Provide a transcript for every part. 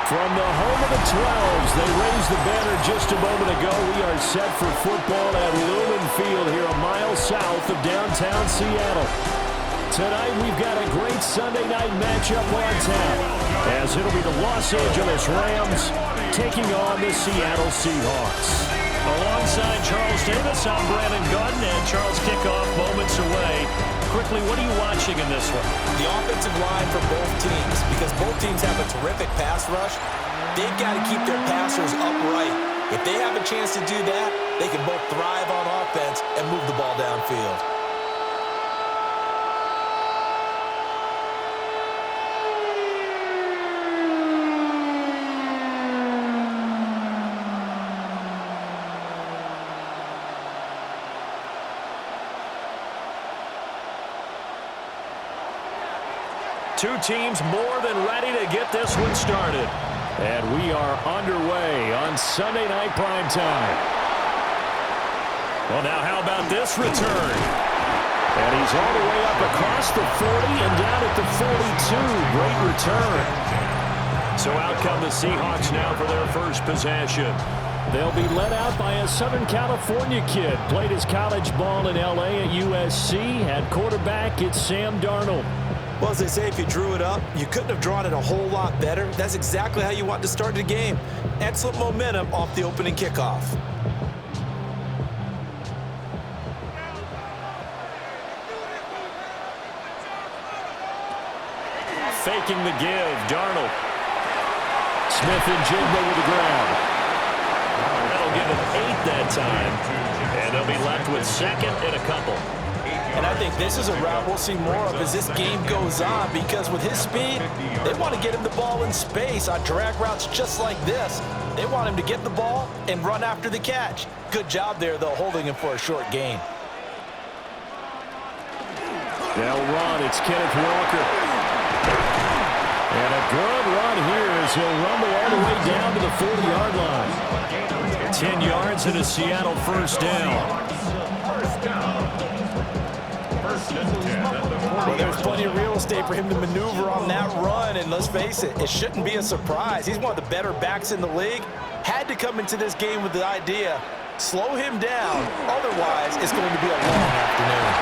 From the home of the 12s, they raised the banner just a moment ago. We are set for football at Lumen Field here a mile south of downtown Seattle. Tonight we've got a great Sunday night matchup on tap, as it'll be the Los Angeles Rams taking on the Seattle Seahawks. Alongside Charles Davis, I'm Brandon Gordon, and Charles kickoff moments away. Quickly, what are you watching in this one? The offensive line for both teams, because both teams have a terrific pass rush. They've got to keep their passers upright. If they have a chance to do that, they can both thrive on offense and move the ball downfield. Two teams more than ready to get this one started. And we are underway on Sunday night primetime. Well, now how about this return? And he's all the way up across the 40 and down at the 42. Great return. So out come the Seahawks now for their first possession. They'll be led out by a Southern California kid. Played his college ball in L.A. at USC. At quarterback, it's Sam Darnold. Well, as they say, if you drew it up, you couldn't have drawn it a whole lot better. That's exactly how you want to start the game. Excellent momentum off the opening kickoff. Faking the give, Darnold. Smith and Jigba with the grab. That'll give them 8 that time. And they'll be left with second and a couple. And I think this is a route we'll see more of as this game goes on, because with his speed, they want to get him the ball in space on drag routes just like this. They want him to get the ball and run after the catch. Good job there, though, holding him for a short gain. They'll run. It's Kenneth Walker. And a good run here as he'll rumble all the way down to the 40-yard line. 10 yards and a Seattle first down. Well, there's plenty of real estate for him to maneuver on that run, and let's face it, it shouldn't be a surprise. He's one of the better backs in the league. Had to come into this game with the idea, slow him down, otherwise it's going to be a long afternoon.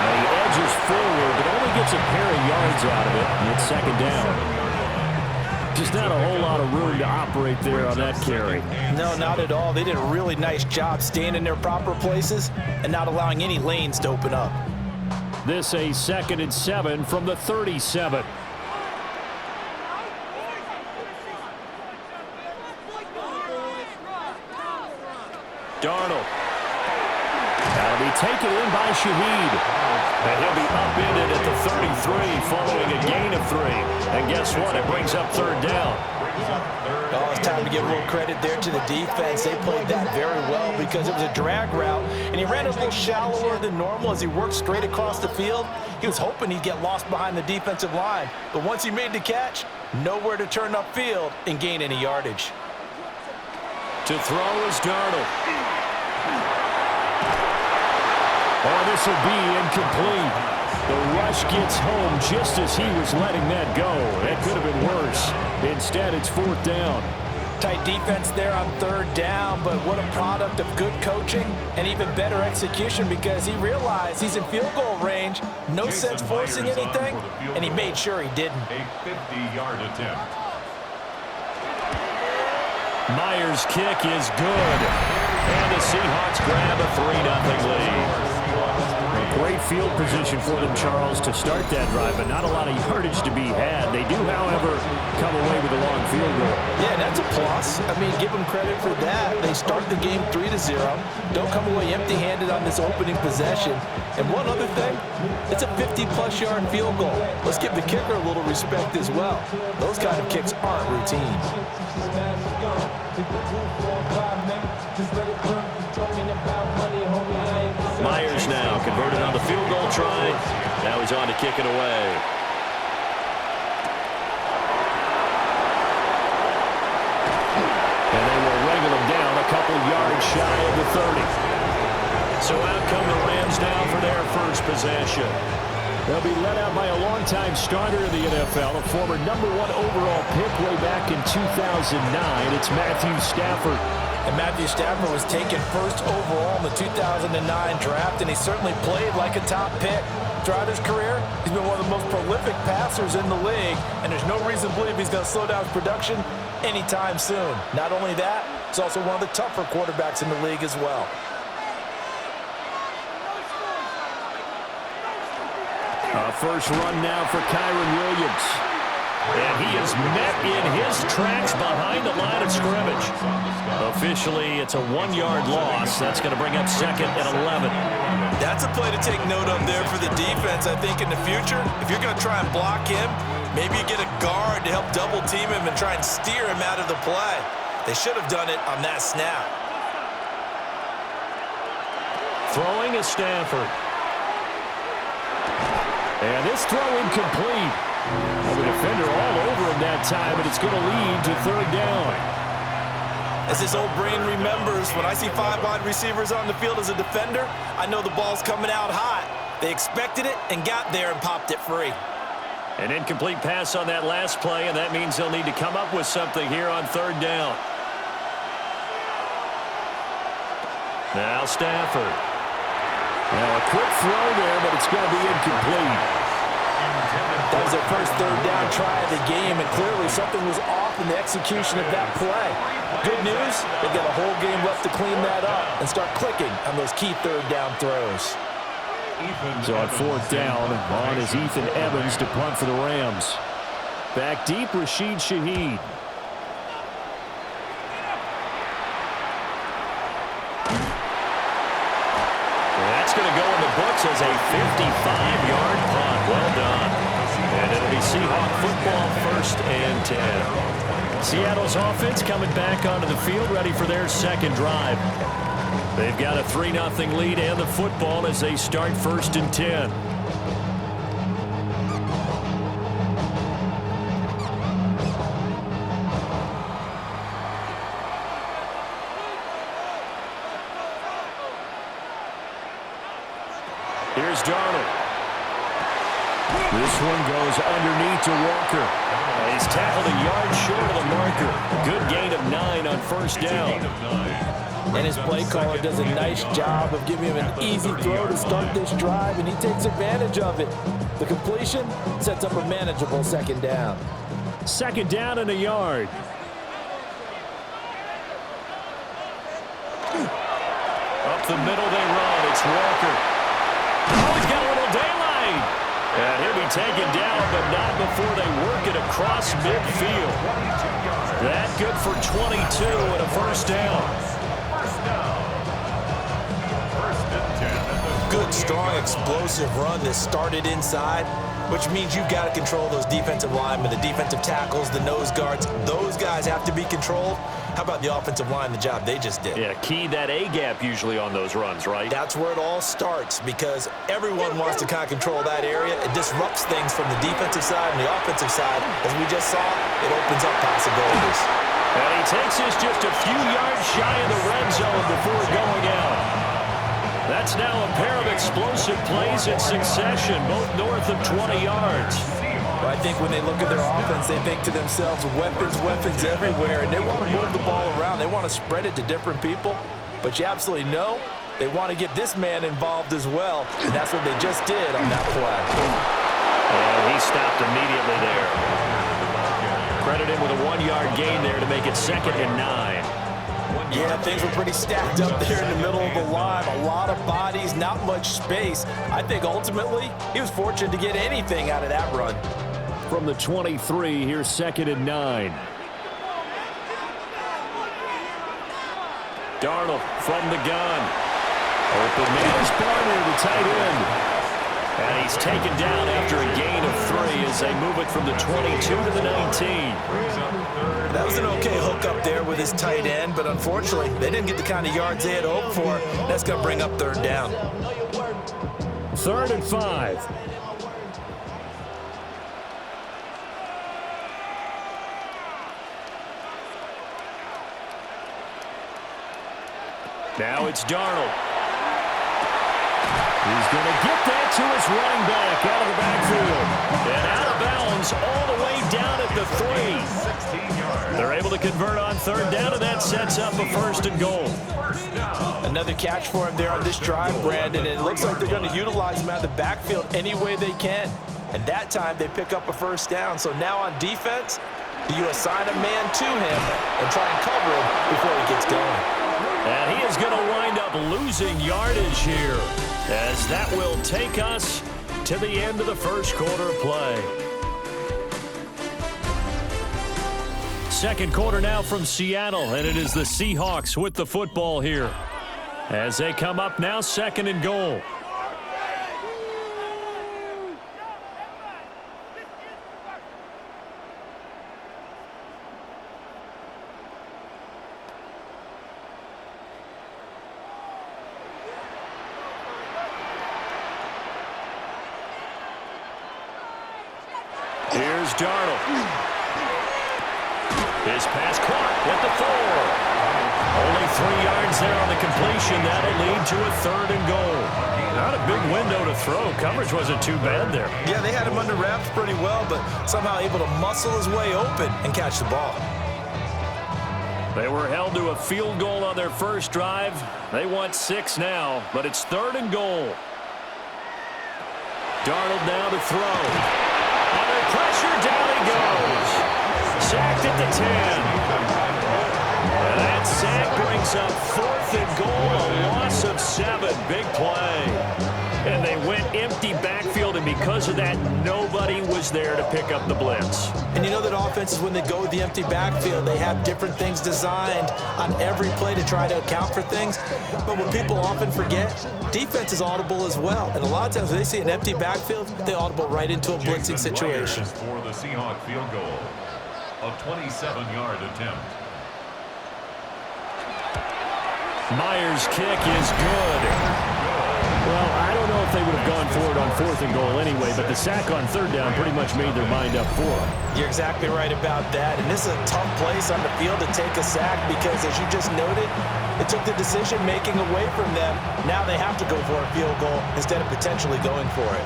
Now he edges forward, but only gets a pair of yards out of it, and it's second down. Just not a whole lot of room to operate there on that carry. No, not at all. They did a really nice job staying in their proper places and not allowing any lanes to open up. This a 2nd and 7 from the 37. Darnold. That'll be taken in by Shaheed. And he'll be upended at the 33 following a gain of 3. And guess what? It brings up third down. Oh, it's time to give a little credit there to the defense. They played that very well because it was a drag route, and he ran a little shallower than normal as he worked straight across the field. He was hoping he'd get lost behind the defensive line, but once he made the catch, nowhere to turn upfield and gain any yardage. To throw is Darnold. Oh, this will be incomplete. The rush gets home just as he was letting that go. That could have been worse. Instead, it's 4th down. Tight defense there on 3rd down, but what a product of good coaching and even better execution, because he realized he's in field goal range. No sense forcing anything, and he made sure he didn't. A 50-yard attempt. Myers' kick is good. And the Seahawks grab a 3-0 lead. Great field position for them, Charles, to start that drive, but not a lot of yardage to be had. They do, however, come away with a long field goal. Yeah, that's a plus. I mean, give them credit for that. They start the game 3-0. Don't come away empty-handed on this opening possession. And one other thing, it's a 50-plus yard field goal. Let's give the kicker a little respect as well. Those kind of kicks aren't routine. Myers now converted on the field goal try. Now he's on to kick it away. And they will wrangle him down a couple yards shy of the 30. So out come the Rams now for their first possession. They'll be led out by a longtime starter in the NFL, a former #1 overall pick way back in 2009. It's Matthew Stafford. And Matthew Stafford was taken first overall in the 2009 draft, and he certainly played like a top pick. Throughout his career, he's been one of the most prolific passers in the league, and there's no reason to believe he's going to slow down his production anytime soon. Not only that, he's also one of the tougher quarterbacks in the league as well. First run now for Kyren Williams. And he is met in his tracks behind the line of scrimmage. Officially, it's a 1-yard loss. That's going to bring up 2nd and 11. That's a play to take note of there for the defense, I think, in the future. If you're going to try and block him, maybe you get a guard to help double-team him and try and steer him out of the play. They should have done it on that snap. Throwing is Stafford. And this throw incomplete. Well, the defender all over him that time, and it's going to lead to 3rd down. As his old brain remembers, when I see 5 wide receivers on the field as a defender, I know the ball's coming out hot. They expected it and got there and popped it free. An incomplete pass on that last play, and that means they'll need to come up with something here on 3rd down. Now Stafford. Now a quick throw there, but it's going to be incomplete. That was their first 3rd down try of the game, and clearly something was off in the execution of that play. Good news, they've got a whole game left to clean that up and start clicking on those key 3rd down throws. So on 4th down, on is Ethan Evans to punt for the Rams. Back deep, Rashid Shaheed. That's going to go in the books as a 55-yard punt. Well done. And it'll be Seahawk football, 1st and 10. Seattle's offense coming back onto the field, ready for their 2nd drive. They've got a 3-0 lead and the football as they start 1st and 10. Here's Darnold. This one goes underneath to Walker. He's tackled a yard short of the marker. Good gain of 9 on 1st down. And his play caller does a nice job of giving him an easy throw to start this drive, and he takes advantage of it. The completion sets up a manageable 2nd down. 2nd down and a yard. Up the middle they run. It's Walker. Oh, he's got a little daylight. And he'll be taken down, but not before they work it across midfield. That good for 22 and a 1st down. Good, strong, explosive run that started inside, which means you've got to control those defensive linemen, the defensive tackles, the nose guards. Those guys have to be controlled. How about the offensive line, the job they just did? Yeah, key that A-gap usually on those runs, right? That's where it all starts, because everyone wants to kind of control that area. It disrupts things from the defensive side and the offensive side. As we just saw, it opens up possibilities. And he takes this just a few yards shy of the red zone before going out. That's now a pair of explosive plays in succession, both north of 20 yards. But I think when they look at their offense, they think to themselves, weapons, weapons everywhere, and they want to move the ball around. They want to spread it to different people, but you absolutely know they want to get this man involved as well, and that's what they just did on that play. And he stopped immediately there. Credit him with a 1-yard gain there to make it 2nd and 9. Yeah, things were pretty stacked up there in the middle of the line. A lot of bodies, not much space. I think ultimately he was fortunate to get anything out of that run. From the 23, here's 2nd and 9. Darnold from the gun. Open man is Barner, the tight end. And he's taken down after a gain of 3 as they move it from the 22 to the 19. That was an okay hook up there with his tight end, but unfortunately, they didn't get the kind of yards they had hoped for. That's going to bring up 3rd down. 3rd and 5. Now it's Darnold. He's going to get that to his running back out of the backfield. And out of bounds all the way down at the 3. They're able to convert on third down, and that sets up a 1st and goal. Another catch for him there on this drive, Brandon. And it looks like they're going to utilize him out of the backfield any way they can. And that time they pick up a 1st down. So now on defense, do you assign a man to him and try and cover him before he gets going? And he is going to wind up losing yardage here, as that will take us to the end of the first quarter of play. Second quarter now from Seattle, and it is the Seahawks with the football here as they come up now 2nd and goal. Here's Darnold. His pass caught at the 4. Only 3 yards there on the completion. That'll lead to a 3rd and goal. Not a big window to throw. Coverage wasn't too bad there. Yeah, they had him under wraps pretty well, but somehow able to muscle his way open and catch the ball. They were held to a field goal on their first drive. They want 6 now, but it's 3rd and goal. Darnold now to throw. Under pressure, down he goes. Sacked at the 10. And that sack brings up 4th and goal, a loss of 7. Big play. And they went empty backfield, and because of that, nobody was there to pick up the blitz. And you know that offenses, when they go with the empty backfield, they have different things designed on every play to try to account for things. But what people often forget, defense is audible as well. And a lot of times when they see an empty backfield, they audible right into a blitzing situation. For the Seahawks field goal, a 27-yard attempt. Myers' kick is good. Well, I don't know if they would have gone for it on 4th and goal anyway, but the sack on 3rd down pretty much made their mind up for them. You're exactly right about that. And this is a tough place on the field to take a sack because, as you just noted, it took the decision-making away from them. Now they have to go for a field goal instead of potentially going for it.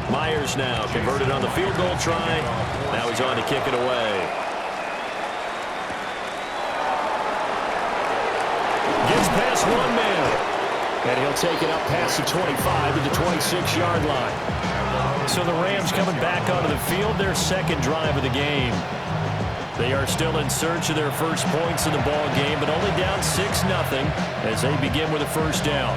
Myers now converted on the field goal try. Now he's on to kick it away. Gets past 1 man. And he'll take it up past the 25 to the 26-yard line. So the Rams coming back onto the field, their 2nd drive of the game. They are still in search of their first points in the ball game, but only down 6-0 as they begin with a 1st down.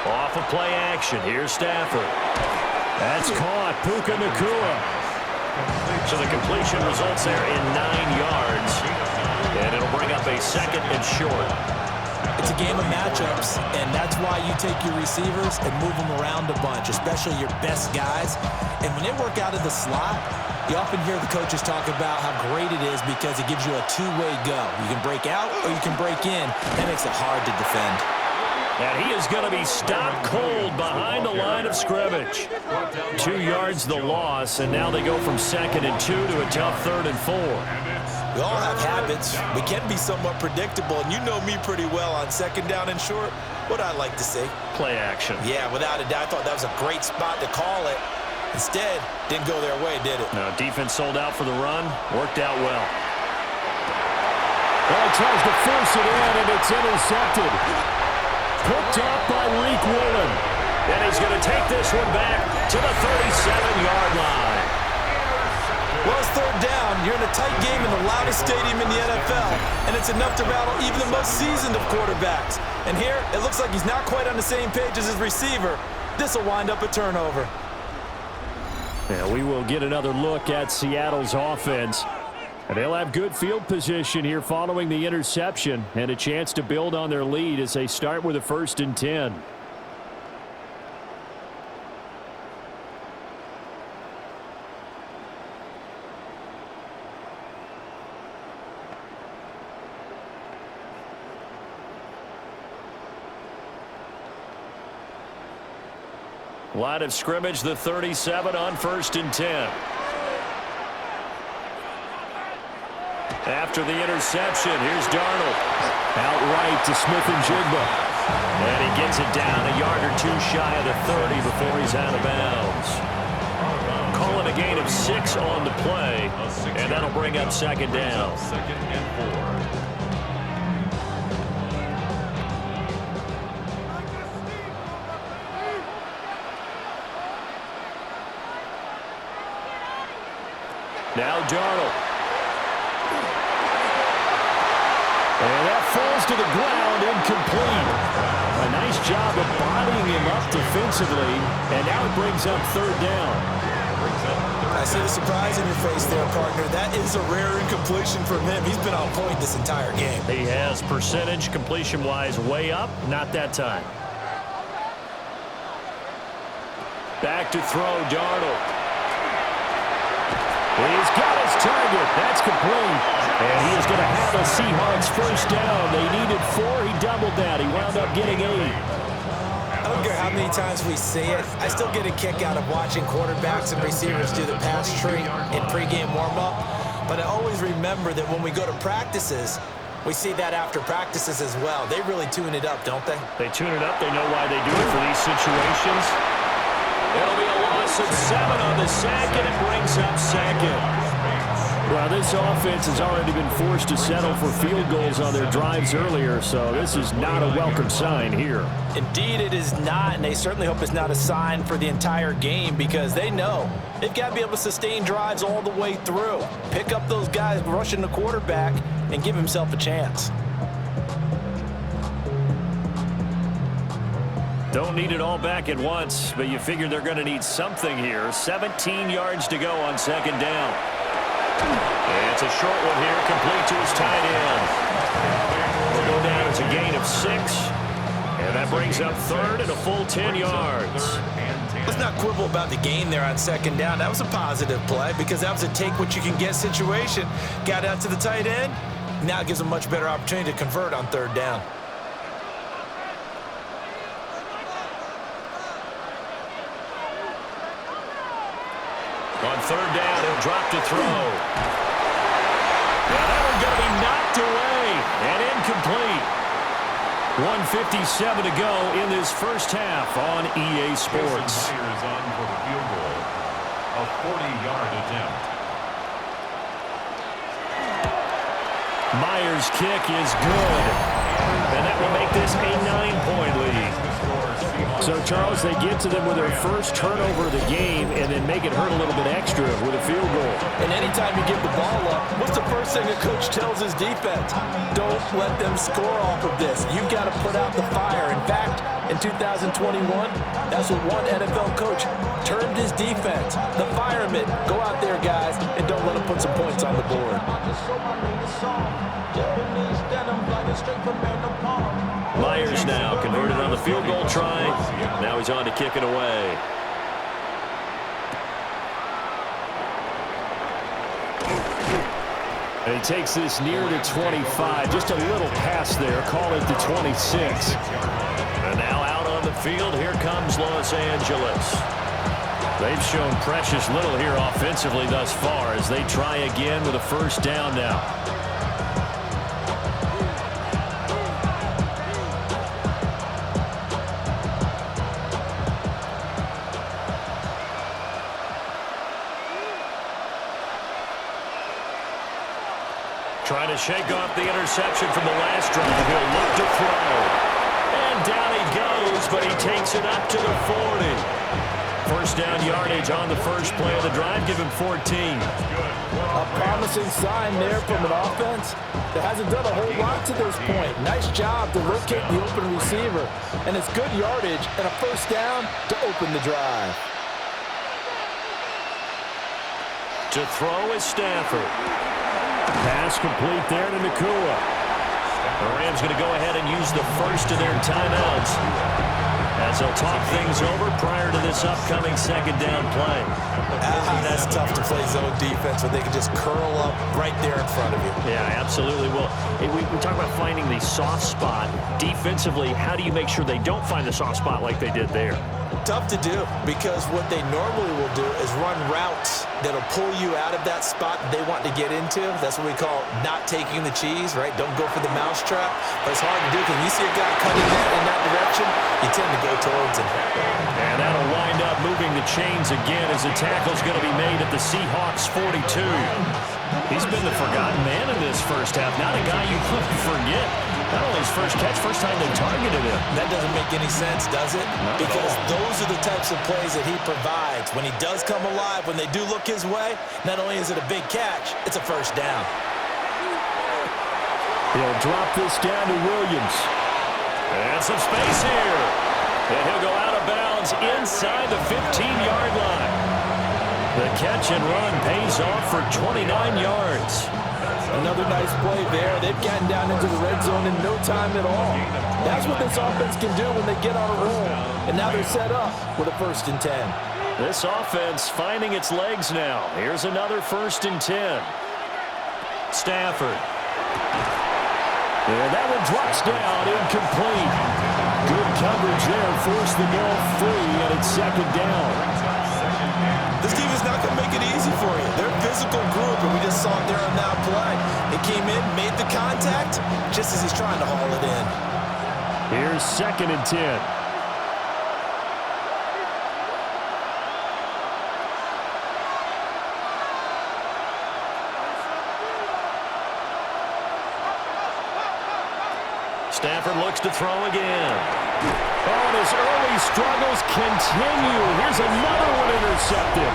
Off of play action. Here's Stafford. That's caught. Puka Nacua. So the completion results there in 9 yards. And it'll bring up a 2nd and short. It's a game of matchups, and that's why you take your receivers and move them around a bunch, especially your best guys. And when they work out of the slot, you often hear the coaches talk about how great it is because it gives you a 2-way go. You can break out or you can break in. That makes it hard to defend. And he is going to be stopped cold behind the line of scrimmage. 2 yards the loss, and now they go from 2nd and 2 to a tough 3rd and 4. We all have habits. We can be somewhat predictable, and you know me pretty well on 2nd down and short. What I like to say? Play action. Yeah, without a doubt. I thought that was a great spot to call it. Instead, didn't go their way, did it? No, defense sold out for the run. Worked out well. Well, he tries to force it in, and it's intercepted. Picked up by Reek Willen. And he's going to take this one back to the 37-yard line. Well, it's 3rd down. You're in a tight game in the loudest stadium in the NFL, and it's enough to rattle even the most seasoned of quarterbacks. And here, it looks like he's not quite on the same page as his receiver. This will wind up a turnover. Yeah, we will get another look at Seattle's offense And they'll have good field position here following the interception and a chance to build on their lead as they start with a 1st and 10. Line of scrimmage, the 37 on 1st and 10. After the interception, here's Darnold. Outright to Smith-Njigba. And he gets it down a yard or 2 shy of the 30 before he's out of bounds. Calling a gain of 6 on the play, and that'll bring up 2nd down. 2nd and 4. Now Darnold. And that falls to the ground, incomplete. A nice job of bodying him up defensively, and now it brings up 3rd down. I see the surprise in your face there, partner. That is a rare incompletion from him. He's been on point this entire game. He has percentage completion-wise way up, not that time. Back to throw, Darnold. He's got his target. That's complete. And he is going to have the Seahawks 1st down. They needed 4. He doubled that. He wound up getting 8. I don't care how many times we see it. I still get a kick out of watching quarterbacks and receivers do the pass tree in pregame warm-up. But I always remember that when we go to practices, we see that after practices as well. They really tune it up, don't they? They tune it up. They know why they do it for these situations. It'll be a loss of 7 on the sack, and it brings up 2nd. Well, this offense has already been forced to settle for field goals on their drives earlier, so this is not a welcome sign here. Indeed, it is not, and they certainly hope it's not a sign for the entire game because they know they've got to be able to sustain drives all the way through. Pick up those guys rushing the quarterback and give himself a chance. Don't need it all back at once, but you figure they're going to need something here. 17 yards to go on 2nd down. And it's a short one here, complete to his tight end. We'll go down as a gain of 6, and that brings up 3rd and a full 10 yards. Let's not quibble about the gain there on 2nd down. That was a positive play because that was a take-what-you-can-get situation. Got out to the tight end. Now it gives them a much better opportunity to convert on 3rd down. On 3rd down, he'll drop to throw. Now that one's going to be knocked away and incomplete. 1:57 to go in this 1st half on EA Sports. Myers on for the field goal. A 40-yard attempt. Myers' kick is good. And that will make this a 9-point lead. So, Charles, they get to them with their first turnover of the game and then make it hurt a little bit extra with a field goal. And anytime you give the ball up, what's the first thing a coach tells his defense? Don't let them score off of this. You've got to put out the fire. In fact, in 2021, that's what one NFL coach termed his defense. The firemen. Go out there, guys, and don't let them put some points on the board. Myers now converted on the field goal try. Now he's on to kick it away. And he takes this near the 25. Just a little pass there. Call it the 26. And now out on the field, here comes Los Angeles. They've shown precious little here offensively thus far as they try again with a 1st down now. Trying to shake off the interception from the last drive. He'll look to throw. And down he goes, but he takes it up to the 40. 1st down yardage on the first play of the drive. Give him 14. A promising sign there from an offense that hasn't done a whole lot to this point. Nice job to locate the open receiver. And it's good yardage and a 1st down to open the drive. To throw is Stafford. Pass complete there to Nakua. The Rams going to go ahead and use the first of their timeouts as they'll talk things over prior to this upcoming second down play. That's tough to play zone defense when they can just curl up right there in front of you. Yeah, absolutely. Well, we talk about finding the soft spot. Defensively, how do you make sure they don't find the soft spot like they did there? Tough to do, because what they normally will do is run routes that'll pull you out of that spot that they want to get into. That's what we call not taking the cheese, right? Don't go for the mousetrap. But it's hard to do because when you see a guy cutting that in that direction, you tend to go towards him. And that'll wind up moving the chains again as the tackle's going to be made at the Seahawks 42. He's been the forgotten man in this first half. Not a guy you could forget. Not only his first catch, first time they targeted him. That doesn't make any sense, does it? Because those are the types of plays that he provides. When he does come alive, when they do look his way, not only is it a big catch, it's a first down. He'll drop this down to Williams. And some space here. And he'll go out of bounds inside the 15-yard line. The catch and run pays off for 29 yards. Another nice play there. They've gotten down into the red zone in no time at all. That's what this offense can do when they get on a roll. And now they're set up with a 1st and 10. This offense finding its legs now. Here's another 1st and 10. Stafford. And that one drops down, incomplete. Good coverage there, forced the ball free, and it's 2nd down. This team is not going to make it easy for you. They're a physical group, and we just saw it there on that play. He came in, made the contact, just as he's trying to haul it in. Here's 2nd and 10. Stafford looks to throw again. Oh, and his early struggles continue. Here's another one intercepted.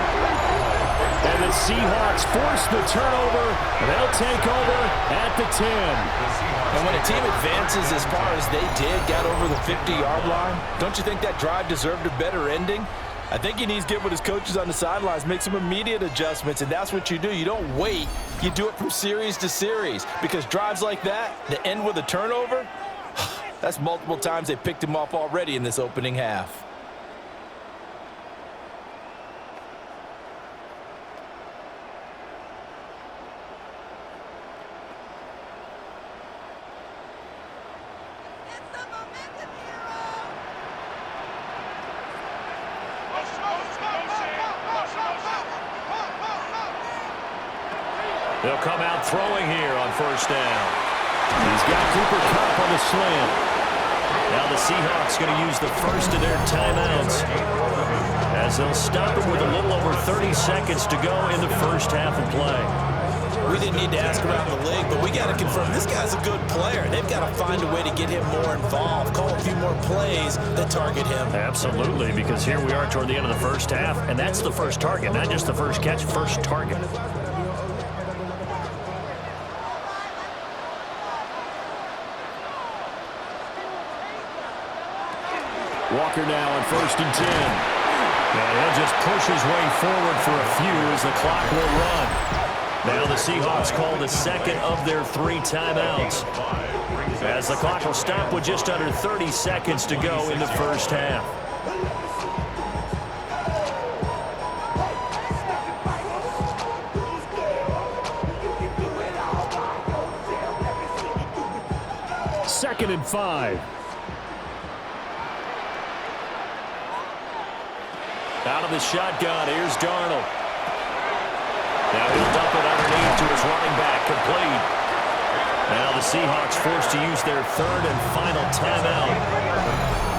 And the Seahawks force the turnover. They'll take over at the 10. And when a team advances as far as they did, got over the 50-yard line, don't you think that drive deserved a better ending? I think he needs to get with his coaches on the sidelines, make some immediate adjustments, and that's what you do. You don't wait. You do it from series to series, because drives like that, that end with a turnover, that's multiple times they picked him off already in this opening half. They'll come out throwing here on 1st down. He's got Cooper Kupp on the slant. Now the Seahawks going to use the first of their timeouts as they'll stop him with a little over 30 seconds to go in the first half of play. We didn't need to ask around the league, but we got to confirm this guy's a good player. They've got to find a way to get him more involved, call a few more plays that target him. Absolutely, because here we are toward the end of the first half, and that's the first target, not just the first catch, first target. Walker now on 1st and 10. And he'll just push his way forward for a few as the clock will run. Now the Seahawks call the second of their 3 timeouts, as the clock will stop with just under 30 seconds to go in the first half. Second and 5. Out of the shotgun, here's Darnold. Now he'll dump it underneath to his running back, complete. Now the Seahawks forced to use their 3rd and final timeout.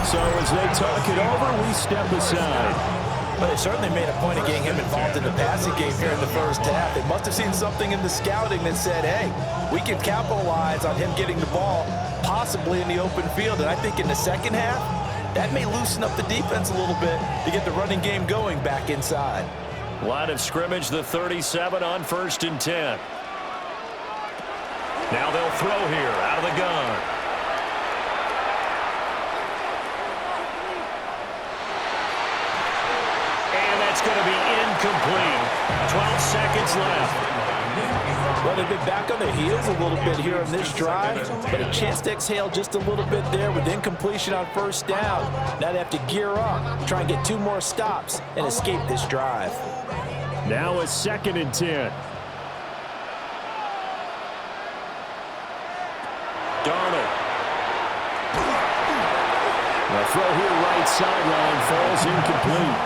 So as they talk it over, we step aside. But they certainly made a point of getting him involved in the passing game here in the first half. They must have seen something in the scouting that said, hey, we can capitalize on him getting the ball, possibly in the open field. And I think in the second half, that may loosen up the defense a little bit to get the running game going back inside. Line of scrimmage, the 37 on 1st and 10. Now they'll throw here out of the gun. And that's going to be incomplete. 12 seconds left. Well, they've been back on their heels a little bit here on this drive, but a chance to exhale just a little bit there with incompletion on first down. Now they have to gear up, try and get 2 more stops, and escape this drive. Now a 2nd and 10. Darnold. The throw here right sideline falls incomplete.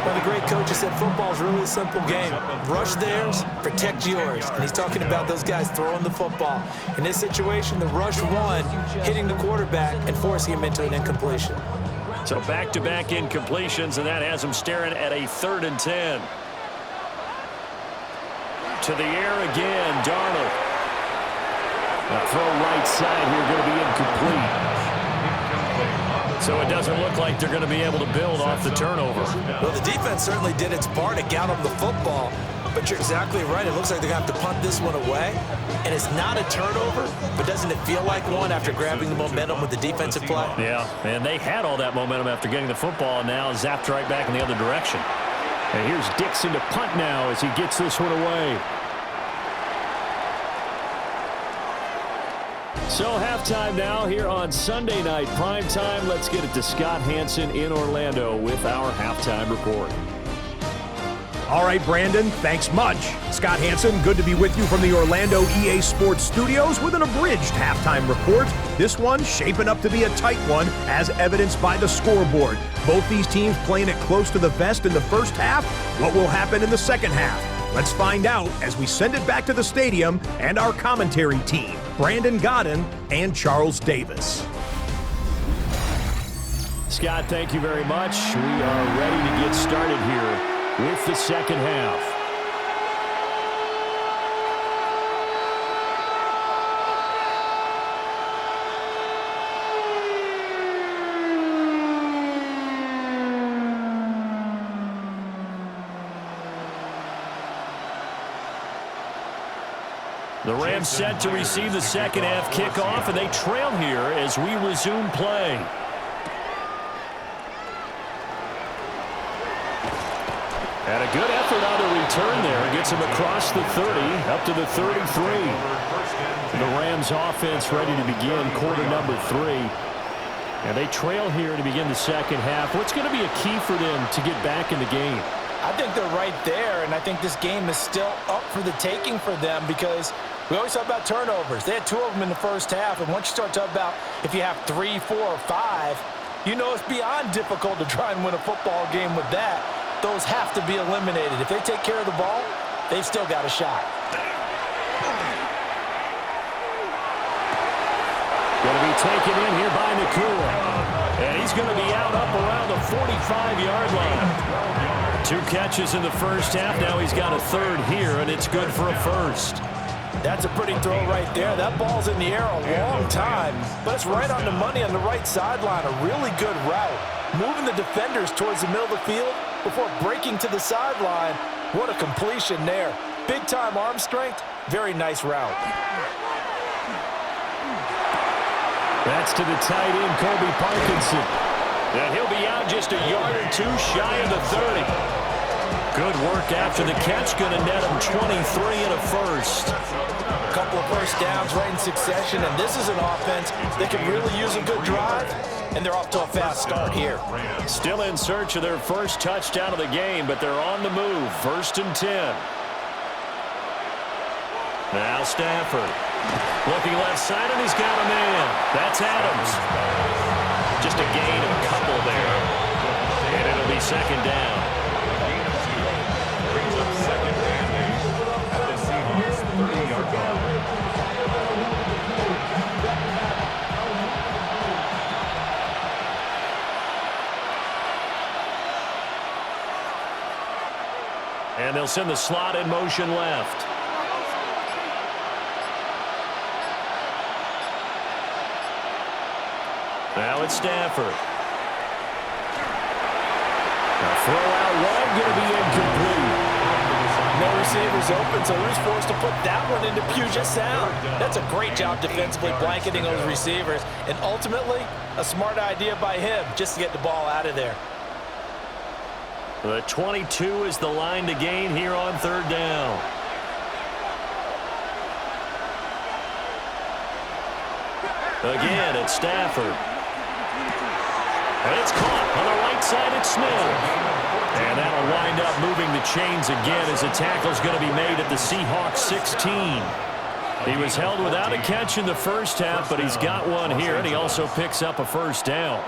Well, the great coach has said football is really a simple game. Rush theirs, protect yours. And he's talking about those guys throwing the football. In this situation, the rush won, hitting the quarterback and forcing him into an incompletion. So back-to-back incompletions, and that has him staring at a 3rd and 10. To the air again, Darnold. The throw right side here going to be incomplete. So it doesn't look like they're going to be able to build off the turnover. Well, the defense certainly did its part to get them the football, but you're exactly right. It looks like they're going to have to punt this one away, and it's not a turnover, but doesn't it feel like one after grabbing the momentum with the defensive play? Yeah, and they had all that momentum after getting the football, and now zapped right back in the other direction. And here's Dixon to punt now as he gets this one away. So halftime now here on Sunday night primetime. Let's get it to Scott Hanson in Orlando with our halftime report. All right, Brandon, thanks much. Scott Hanson, good to be with you from the Orlando EA Sports Studios with an abridged halftime report. This one shaping up to be a tight one, as evidenced by the scoreboard. Both these teams playing it close to the vest in the first half. What will happen in the second half? Let's find out as we send it back to the stadium and our commentary team, Brandon Godden and Charles Davis. Scott, thank you very much. We are ready to get started here with the second half. The Rams set to receive the second half kickoff, and they trail here as we resume play. And a good effort on the return there. Gets him across the 30, up to the 33. The Rams offense ready to begin quarter number 3. And they trail here to begin the second half. What's going to be a key for them to get back in the game? I think they're right there, and I think this game is still up for the taking for them because we always talk about turnovers. They had 2 of them in the first half, and once you start talking about if you have 3, 4, or 5, you know it's beyond difficult to try and win a football game with that. Those have to be eliminated. If they take care of the ball, they've still got a shot. Going to be taken in here by Nakua. And he's going to be out up around the 45-yard line. 2 catches in the first half. Now he's got a 3rd here, and it's good for a 1st. That's a pretty throw right there. That ball's in the air a long time, but it's right on the money on the right sideline. A really good route. Moving the defenders towards the middle of the field before breaking to the sideline. What a completion there. Big-time arm strength. Very nice route. That's to the tight end, Colby Parkinson. And he'll be out just a yard or 2 shy of the 30. Good work after the catch. Going to net him 23 and a 1st. A couple of first downs right in succession, and this is an offense that could really use a good drive, and they're off to a fast start here. Still in search of their first touchdown of the game, but they're on the move. 1st and 10. Now Stafford. Looking left side, and he's got a man. That's Adams. Just a gain of a couple there. And it'll be 2nd down. Brings up 2nd and 8 at the Seahawks 30-yard line. And they'll send the slot in motion left. Now it's Stafford. A throw out wide, going to be incomplete. No receivers open, so who's forced to put that one into Puget Sound? That's a great job defensively blanketing those receivers, and ultimately, a smart idea by him just to get the ball out of there. The 22 is the line to gain here on 3rd down. Again, it's Stafford. And it's caught on the right side. It's Smith. And that'll wind up moving the chains again as the tackle's going to be made at the Seahawks 16. He was held without a catch in the first half, but he's got one here, and he also picks up a first down.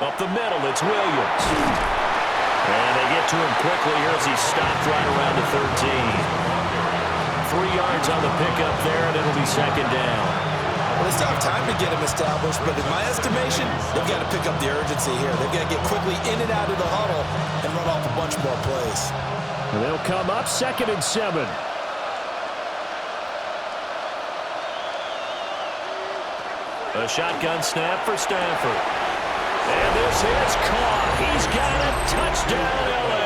Up the middle, it's Williams. And they get to him quickly here as he's stopped right around the 13. 3 yards on the pickup there, and it'll be second down. Well, they still have time to get him established, but in my estimation, they've got to pick up the urgency here. They've got to get quickly in and out of the huddle and run off a bunch more plays. And they'll come up 2nd and 7. A shotgun snap for Stafford. And this is caught. He's got it. Touchdown, L.A.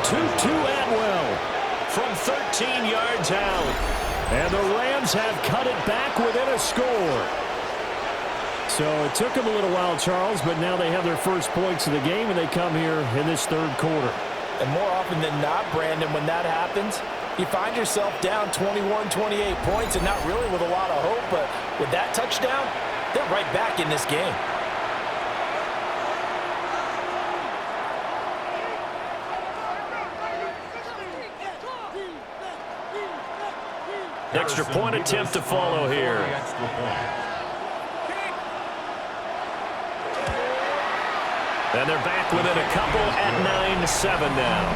Tutu Atwell from 13 yards out. And the Rams have cut it back within a score. So it took them a little while, Charles, but now they have their first points of the game, and they come here in this third quarter. And more often than not, Brandon, when that happens, you find yourself down 21, 28 points, and not really with a lot of hope, but with that touchdown, they're right back in this game. Extra point attempt to follow here. And they're back within a couple at 9-7 now.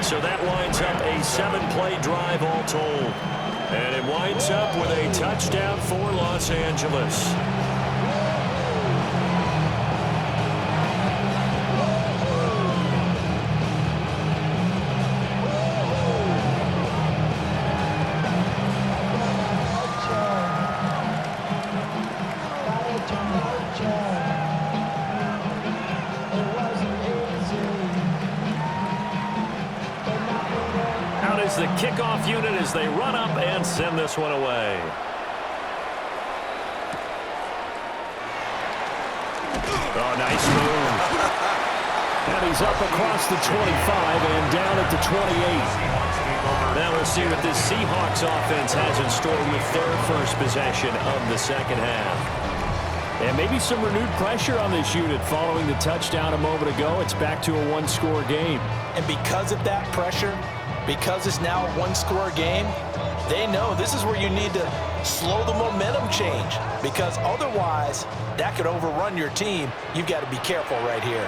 So that winds up a 7-play drive all told. And it winds up with a touchdown for Los Angeles. The kickoff unit as they run up and send this one away. Oh, nice move. And he's up across the 25 and down at the 28. Now we'll see what this Seahawks offense has in store with their first possession of the second half. And maybe some renewed pressure on this unit following the touchdown a moment ago. It's back to a one-score game. And because of that pressure, because it's now a one-score game, they know this is where you need to slow the momentum change, because otherwise that could overrun your team. You've got to be careful right here.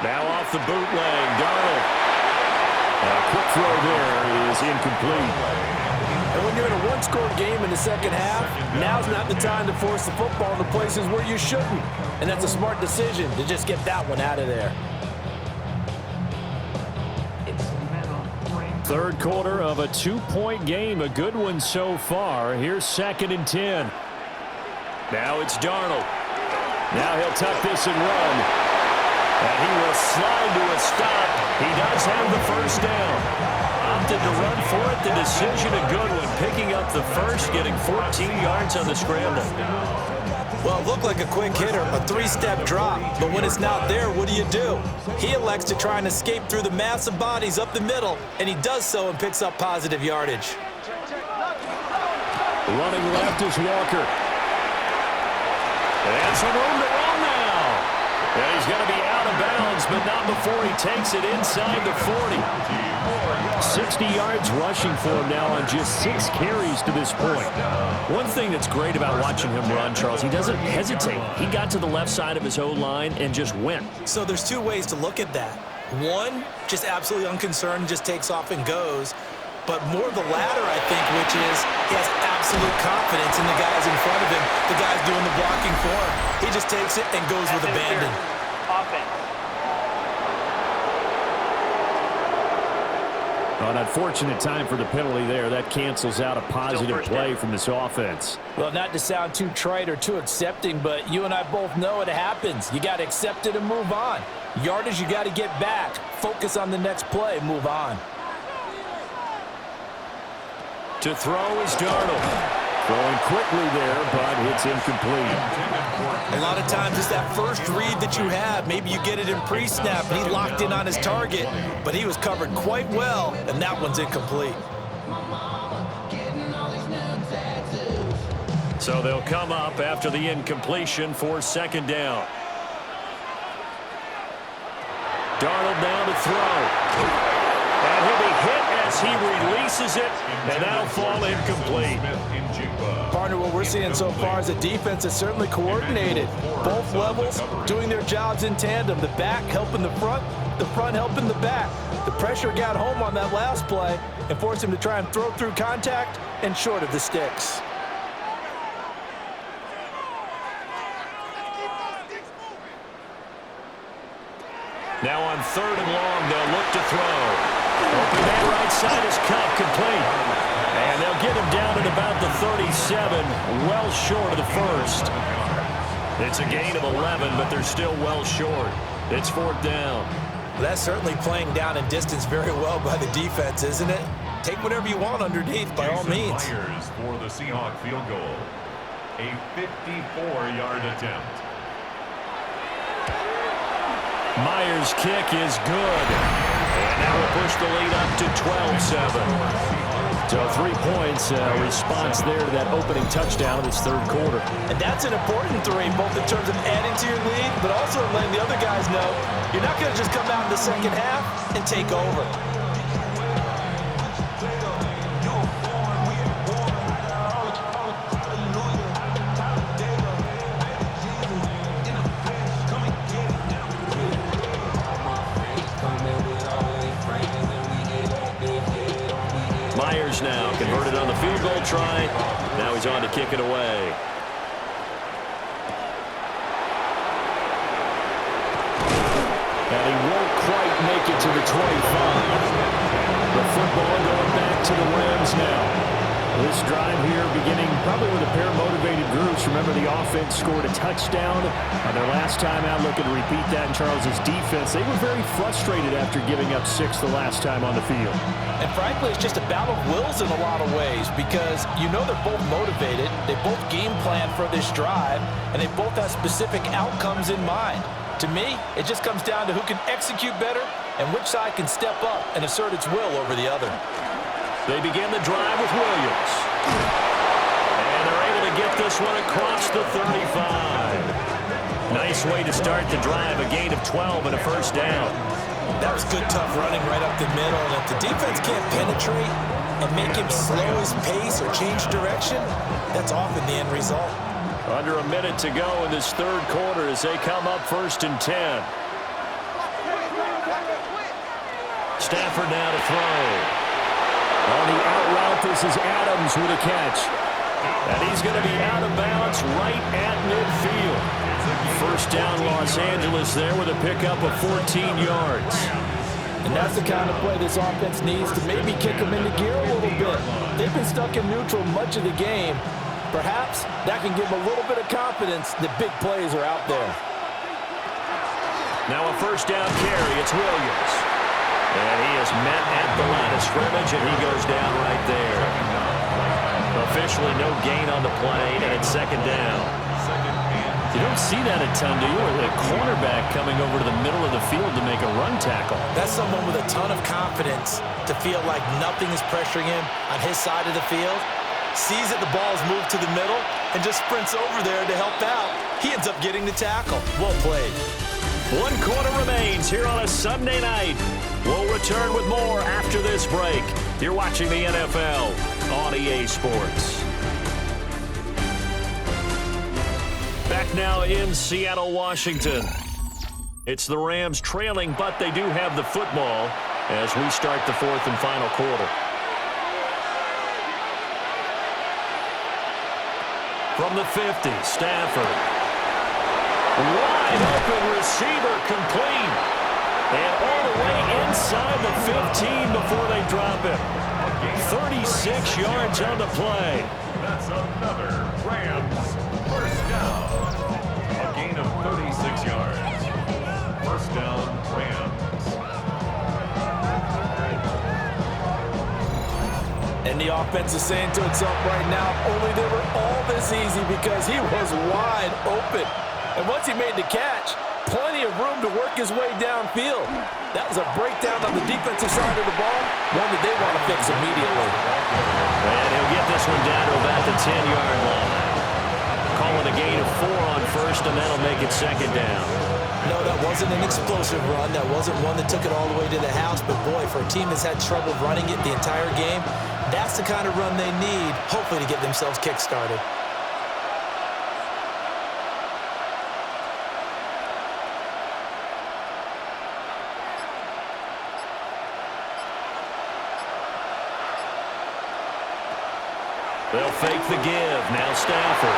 Now off the bootleg, Darnold. A quick throw there is incomplete. And when you're in a one-score game in the second half, now's not the time to force the football into places where you shouldn't. And that's a smart decision to just get that one out of there. Third quarter of a 2-point game, a good one so far. Here's 2nd and 10. Now it's Darnold. Now he'll tuck this and run. And he will slide to a stop. He does have the first down. Opted to run for it. The decision a good one. Picking up the first, getting 14 yards on the scramble. Well, it looked like a quick hitter, a 3-step drop, but when it's not there, what do? He elects to try and escape through the massive bodies up the middle, and he does so and picks up positive yardage. Running left is Walker. And some room to run now. And he's going to be out of bounds, but not before he takes it inside the 40. 60 yards rushing for him now on just 6 carries to this point. One thing that's great about watching him run, Charles, he doesn't hesitate. He got to the left side of his O-line and just went. So there's 2 ways to look at that. One, just absolutely unconcerned, just takes off and goes. But more the latter, I think, which is he has absolute confidence in the guys in front of him, the guys doing the blocking for him. He just takes it and goes with abandon. An unfortunate time for the penalty there. That cancels out a positive play from this offense. Well, not to sound too trite or too accepting, but you and I both know it happens. You got to accept it and move on. Yardage, you got to get back. Focus on the next play, move on. To throw is Darnold. Throwing quickly there, but it's incomplete. A lot of times it's that first read that you have. Maybe you get it in pre-snap, and he locked in on his target, but he was covered quite well, and that one's incomplete. So they'll come up after the incompletion for second down. Darnold down to throw. And he'll be hit as he releases it, and that'll fall incomplete. Partner, what we're seeing so far is the defense is certainly coordinated. Both levels doing their jobs in tandem. The back helping the front helping the back. The pressure got home on that last play and forced him to try and throw through contact and short of the sticks. Now on third and long, they'll look to throw. Open that right side is caught complete. And they'll get him down at about the 37, well short of the first. It's a gain of 11, but they're still well short. It's fourth down. That's certainly playing down in distance very well by the defense, isn't it? Take whatever you want underneath, by all means. Myers for the Seahawks field goal. A 54-yard attempt. Myers' kick is good. And that will push the lead up to 12-7. So 3 points, response there to that opening touchdown in this third quarter. And that's an important three, both in terms of adding to your lead, but also letting the other guys know you're not going to just come out in the second half and take over. Myers now converted on the field goal try. Now he's on to kick it away. And he won't quite make it to the 25. The football going back to the Rams now. This drive here beginning probably with a pair of motivated groups. Remember, the offense scored a touchdown on their last time out. Looking to repeat that in Charles's defense. They were very frustrated after giving up 6 the last time on the field. And frankly, it's just a battle of wills in a lot of ways because you know they're both motivated. They both game plan for this drive, and they both have specific outcomes in mind. To me, it just comes down to who can execute better and which side can step up and assert its will over the other. They begin the drive with Williams. And they're able to get this one across the 35. Nice way to start the drive, a gain of 12 and a first down. That was good, tough running right up the middle. And if the defense can't penetrate and make him slow his pace or change direction, that's often the end result. Under a minute to go in this third quarter as they come up first and 10. Stafford now to throw. On the out route, this is Adams with a catch. And he's going to be out of bounds right at midfield. First down Los Angeles there with a pickup of 14 yards. And that's the kind of play this offense needs to maybe kick them into gear a little bit. They've been stuck in neutral much of the game. Perhaps that can give them a little bit of confidence that big plays are out there. Now a first down carry. It's Williams. And he is met at the line of scrimmage, and he goes down right there. Officially no gain on the play, and it's second down. You don't see that a ton, do you? A cornerback coming over to the middle of the field to make a run tackle. That's someone with a ton of confidence to feel like nothing is pressuring him on his side of the field. Sees that the ball is moved to the middle and just sprints over there to help out. He ends up getting the tackle. Well played. 1 quarter remains here on a Sunday night. We'll return with more after this break. You're watching the NFL on EA Sports. Back now in Seattle, Washington. It's the Rams trailing, but they do have the football as we start the fourth and final quarter. From the 50, Stafford. Wide open receiver complete. And all the way inside the 15 before they drop it. 36 yards on the play. That's another Rams first down. A gain of 36 yards. First down, Rams. And the offense is saying to itself right now, only they were all this easy because he was wide open. And once he made the catch, plenty of room to work his way downfield. That was a breakdown on the defensive side of the ball, one that they want to fix immediately. And he'll get this one down to about the 10-yard line. Calling a gain of 4 on first, and that'll make it second down. No, that wasn't an explosive run. That wasn't one that took it all the way to the house. But, boy, for a team that's had trouble running it the entire game, that's the kind of run they need, hopefully, to get themselves kick-started. They'll fake the give. Now Stafford.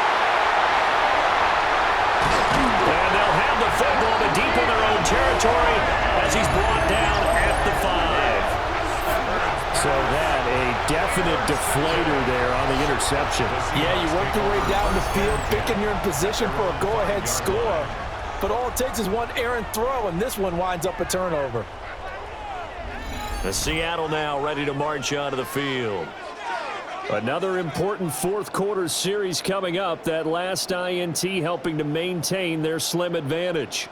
And they'll have the football to deep in their own territory as he's brought down at the 5. So that a definite deflator there on the interception. Yeah, you work your way down the field, thinking you're in position for a go-ahead score. But all it takes is one errant throw, and this one winds up a turnover. The Seattle now ready to march onto the field. Another important fourth-quarter series coming up. That last INT helping to maintain their slim advantage.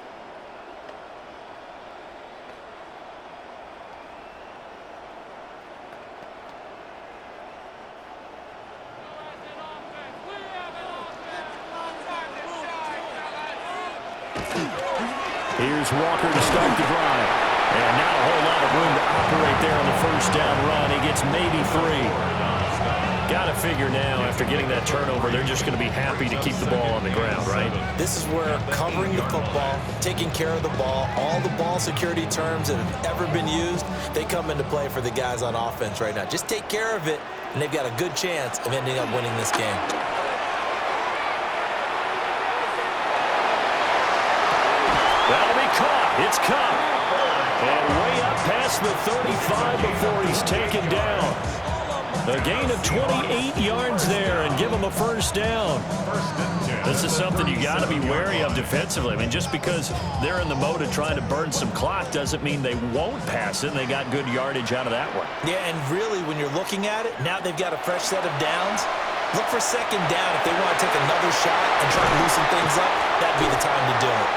Here's Walker to start the drive. And not a whole lot of room to operate there on the first down run. He gets maybe 3. Got to figure now, after getting that turnover, they're just going to be happy to keep the ball on the ground, right? This is where covering the football, taking care of the ball, all the ball security terms that have ever been used, they come into play for the guys on offense right now. Just take care of it, and they've got a good chance of ending up winning this game. That'll be caught. It's caught. And way up past the 35 before he's taken down. A gain of 28 yards there and give him a first down. This is something you got to be wary of defensively. I mean, just because they're in the mode of trying to burn some clock doesn't mean they won't pass it, and they got good yardage out of that one. Yeah, and really, when you're looking at it, now they've got a fresh set of downs. Look for second down if they want to take another shot and try to loosen things up. That'd be the time to do it.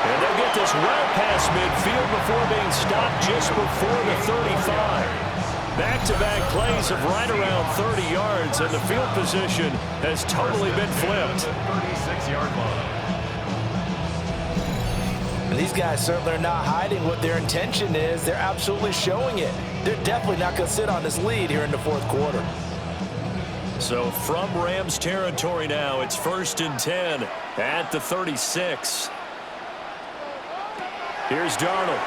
And they'll get this well past midfield before being stopped just before the 35. Back-to-back plays of right around 30 yards, and the field position has totally been flipped. 36-yard line. And these guys certainly are not hiding what their intention is. They're absolutely showing it. They're definitely not going to sit on this lead here in the fourth quarter. So from Rams territory now, it's 1st and 10 at the 36. Here's Darnold.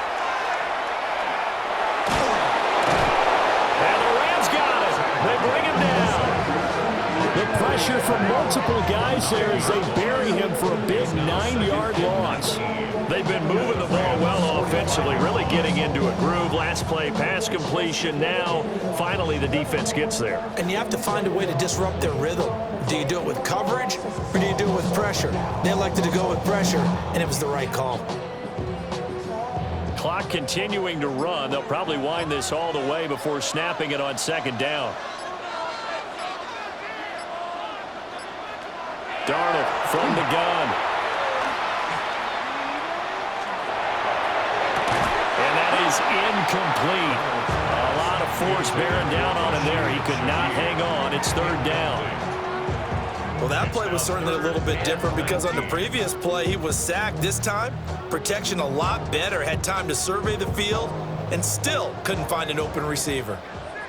They bring him down. The pressure from multiple guys there as they bury him for a big 9-yard loss. They've been moving the ball well offensively, really getting into a groove. Last play, pass completion. Now, finally, the defense gets there. And you have to find a way to disrupt their rhythm. Do you do it with coverage, or do you do it with pressure? They elected to go with pressure, and it was the right call. Clock continuing to run. They'll probably wind this all the way before snapping it on second down. Darnold from the gun. And that is incomplete. A lot of force bearing down on him there. He could not hang on. It's 3rd down. Well, that play was certainly a little bit different because on the previous play, he was sacked. This time, protection a lot better. Had time to survey the field and still couldn't find an open receiver.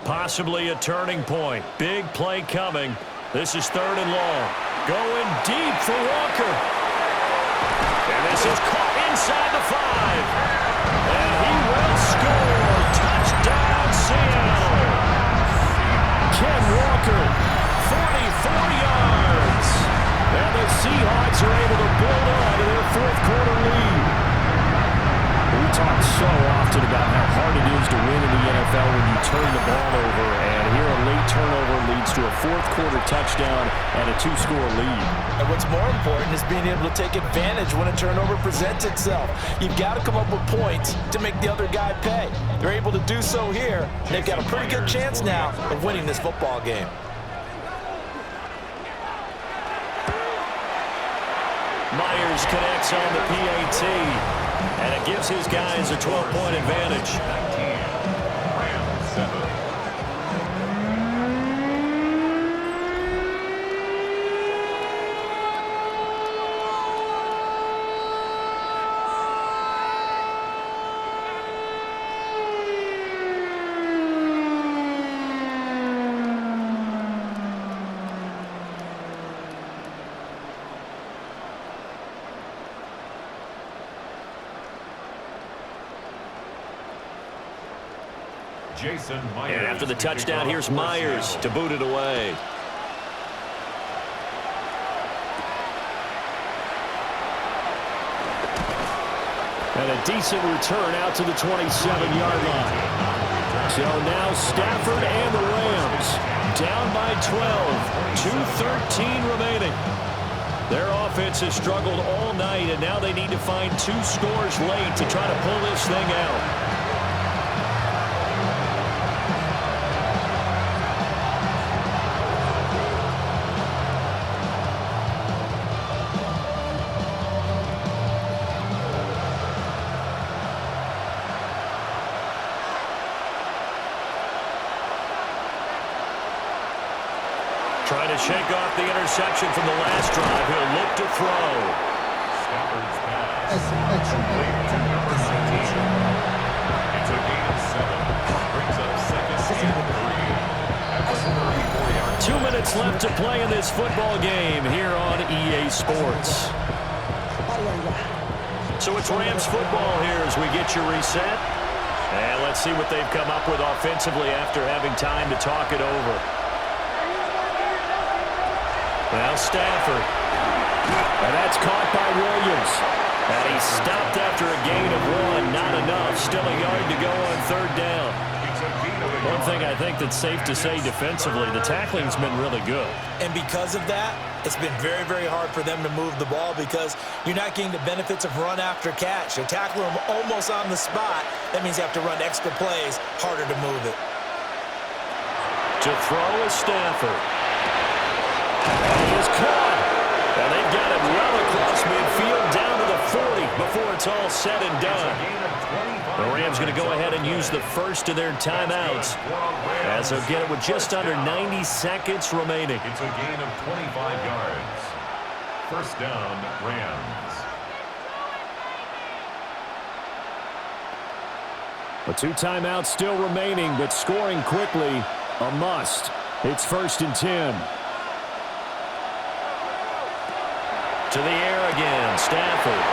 Possibly a turning point. Big play coming. This is 3rd and long. Going deep for Walker. And this is caught inside the 5. And he will score. Touchdown, Seattle. Ken Walker, 44 yards. And the Seahawks are able to build on to their fourth-quarter lead. We talk so often about how hard it is to win in the NFL when you turn the ball over, and here a late turnover leads to a fourth-quarter touchdown and a two-score lead. And what's more important is being able to take advantage when a turnover presents itself. You've got to come up with points to make the other guy pay. They're able to do so here. They've got a pretty good chance now of winning this football game. Myers connects on the PAT, and it gives his guys a 12-point advantage. 19, Rams 7. And after the touchdown, here's Myers to boot it away. And a decent return out to the 27-yard line. So now Stafford and the Rams down by 12. 2:13 remaining. Their offense has struggled all night, and now they need to find two scores late to try to pull this thing out. Trying to shake off the interception from the last drive. He'll look to throw. Stafford's pass. Complete to number 19. It's a gain of 7. Brings up second and 3. At the 34-yard 2 minutes left to play in this football game here on EA Sports. So it's Rams football here as we get you reset. And let's see what they've come up with offensively after having time to talk it over. Now Stafford. And that's caught by Williams. And he's stopped after a gain of 1. Not enough. Still a yard to go on third down. One thing I think that's safe to say defensively, the tackling's been really good. And because of that, it's been very, very hard for them to move the ball because you're not getting the benefits of run after catch. They tackle them almost on the spot. That means you have to run extra plays, harder to move it. To throw is Stafford. He is caught. And they've got it well across midfield down to the 40 before it's all said and done. The Rams going to go ahead and use the first of their timeouts as they'll get it with just under 90 seconds remaining. It's a gain of 25 yards. First down, Rams. But 2 timeouts still remaining, but scoring quickly, a must. It's 1st and 10. To the air again, Stafford.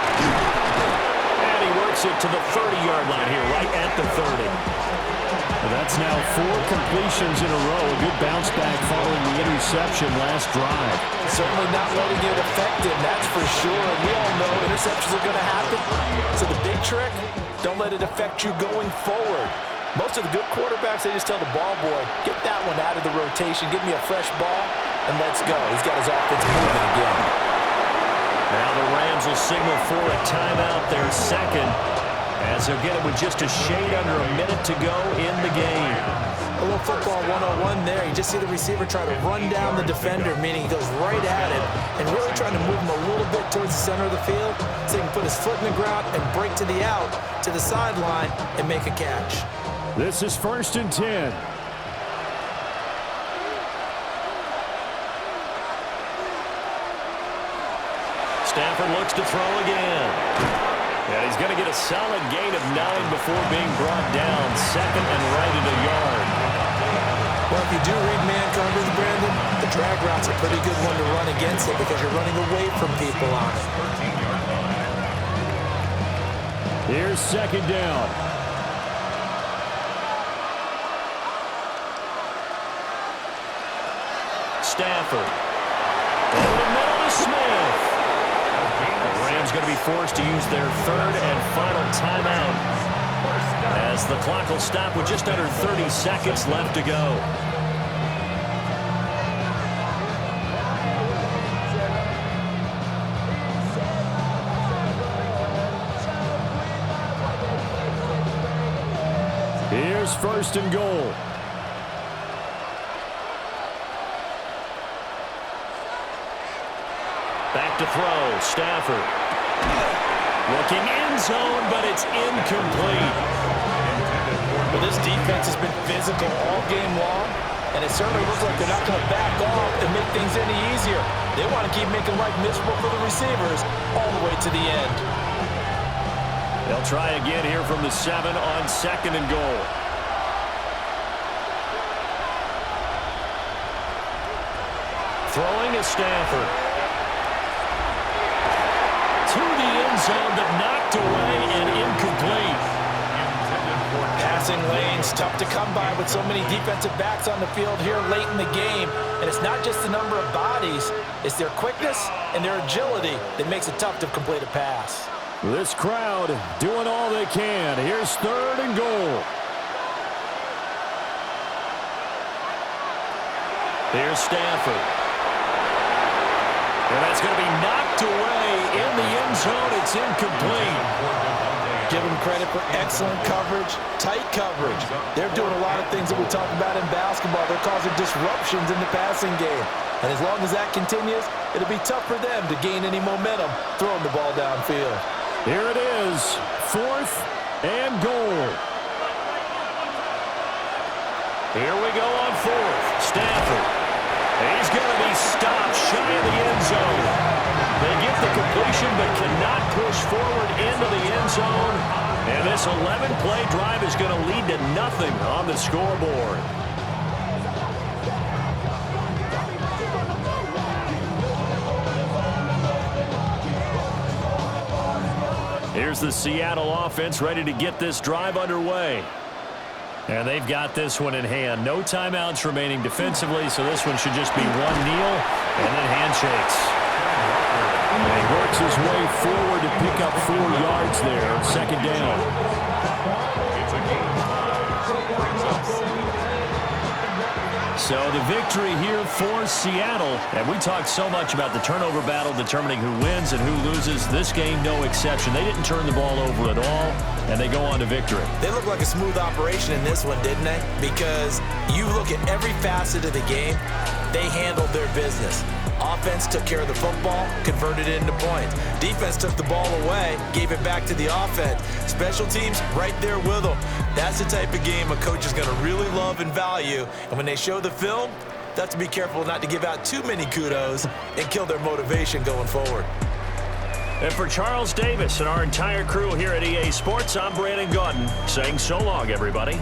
And he works it to the 30-yard line here, right at the 30. Well, that's now 4 completions in a row. A good bounce back following the interception last drive. Certainly not letting it affect him, that's for sure. And we all know interceptions are going to happen. So the big trick, don't let it affect you going forward. Most of the good quarterbacks, they just tell the ball boy, get that one out of the rotation, give me a fresh ball, and let's go. He's got his offense moving again. Now the Rams will signal for a timeout, their second, as they'll get it with just a shade under a minute to go in the game. A little football 101 there. You just see the receiver try to run down the defender, meaning he goes right at him and really trying to move him a little bit towards the center of the field so he can put his foot in the ground and break to the out, to the sideline, and make a catch. This is 1st and 10. Stafford looks to throw again. And he's going to get a solid gain of 9 before being brought down. Second and right at a yard. Well, if you do read man coverage, Brandon, the drag route's a pretty good one to run against it because you're running away from people on it. 13-yard line. Here's 2nd down. Stafford. Over the middle to Smith. The Rams going to be forced to use their 3rd and final timeout as the clock will stop with just under 30 seconds left to go. first and goal. Back to throw, Stafford. Looking end zone, but it's incomplete. Well, this defense has been physical all game long, and it certainly looks like they're not going to back off and make things any easier. They want to keep making life miserable for the receivers all the way to the end. They'll try again here from the 7 on second and goal. Throwing is Stafford. To the end zone, but knocked away and incomplete. Passing lanes, tough to come by with so many defensive backs on the field here late in the game. And it's not just the number of bodies, it's their quickness and their agility that makes it tough to complete a pass. This crowd doing all they can. Here's third and goal. Here's Stafford. And that's going to be knocked away in the end zone. It's incomplete. Give them credit for excellent coverage, tight coverage. They're doing a lot of things that we talk about in basketball. They're causing disruptions in the passing game. And as long as that continues, it'll be tough for them to gain any momentum throwing the ball downfield. Here it is, fourth and goal. Here we go on fourth. Stafford. He's going to be stopped shy of the end zone. They get the completion but cannot push forward into the end zone. And this 11-play drive is going to lead to nothing on the scoreboard. Here's the Seattle offense ready to get this drive underway. And they've got this one in hand. No timeouts remaining defensively, so this one should just be one kneel and then handshakes. And he works his way forward to pick up 4 yards there. Second down. So the victory here for Seattle. And we talked so much about the turnover battle determining who wins and who loses. This game, no exception. They didn't turn the ball over at all, and they go on to victory. They look like a smooth operation in this one, didn't they? Because you look at every facet of the game, they handled their business. Offense took care of the football, converted it into points. Defense took the ball away, gave it back to the offense. Special teams right there with them. That's the type of game a coach is going to really love and value. And when they show the film, they have to be careful not to give out too many kudos and kill their motivation going forward. And for Charles Davis and our entire crew here at EA Sports, I'm Brandon Gaudin saying so long, everybody.